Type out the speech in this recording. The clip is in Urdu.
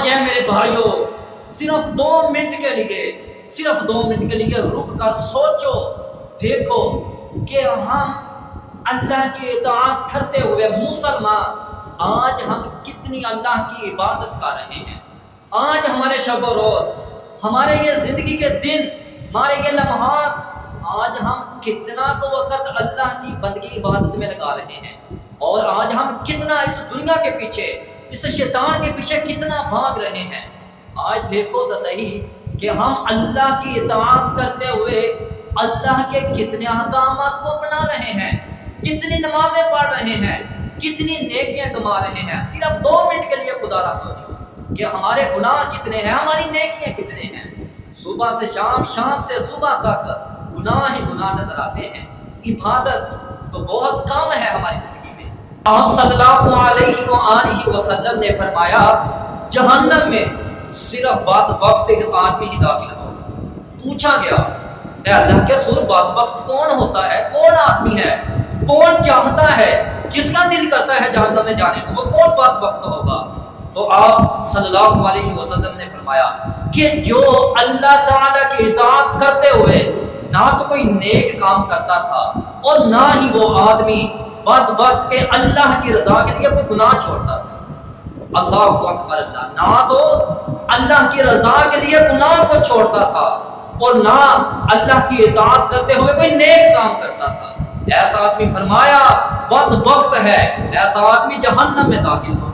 آج ہے میرے بھائیوں، صرف 2 منٹ کے لیے رک کر سوچو، دیکھو کہ ہم اللہ کی اطاعت کرتے ہوئے مسلمان آج ہم کتنی اللہ کی عبادت کر رہے ہیں۔ آج ہمارے شب و روز، ہمارے یہ زندگی کے دن، ہمارے یہ لمحات، آج ہم کتنا تو وقت اللہ کی بندگی عبادت میں لگا رہے ہیں، اور آج ہم کتنا اس دنیا کے پیچھے، اس شیطان کے پیچھے کتنا بھاگ رہے ہیں۔ آج دیکھو تو صحیح کہ ہم اللہ کی اطاعت کرتے ہوئے اللہ کے کتنے احکامات کو اپنا رہے ہیں، کتنی نمازیں پڑھ رہے ہیں، کتنی نیکیاں کما رہے ہیں۔ صرف 2 منٹ کے لیے خدا را سوچو کہ ہمارے گناہ کتنے ہیں، ہماری نیکیاں کتنے ہیں۔ صبح سے شام، شام سے صبح تک گناہ ہی گناہ نظر آتے ہیں، عبادت تو بہت کم ہے ہماری زندگی میں۔ آپ صلی اللہ علیہ وآلہ وسلم نے فرمایا جہنم میں صرف بدبخت ایک آدمی ہی داخل ہوگا۔ پوچھا گیا اے اللہ کے رسول، بدبخت کون ہوتا ہے، کون آدمی ہے، کون چاہتا ہے، کس کا دل کرتا ہے جہنم میں جانے کو، وہ کون بدبخت ہوگا؟ تو آپ صلی اللہ علیہ وسلم نے فرمایا کہ جو اللہ تعالیٰ کی اطاعت کرتے ہوئے نہ تو کوئی نیک کام کرتا تھا اور نہ ہی وہ آدمی بدبخت کے اللہ کی رضا کے لیے کوئی گناہ چھوڑتا تھا۔ اللہ اکبر، اللہ نہ تو اللہ کی رضا کے لیے گناہ کو چھوڑتا تھا اور نہ اللہ کی اطاعت کرتے ہوئے کوئی نیک کام کرتا تھا۔ ایسا آدمی فرمایا بدبخت ہے، ایسا آدمی جہنم میں داخل ہو۔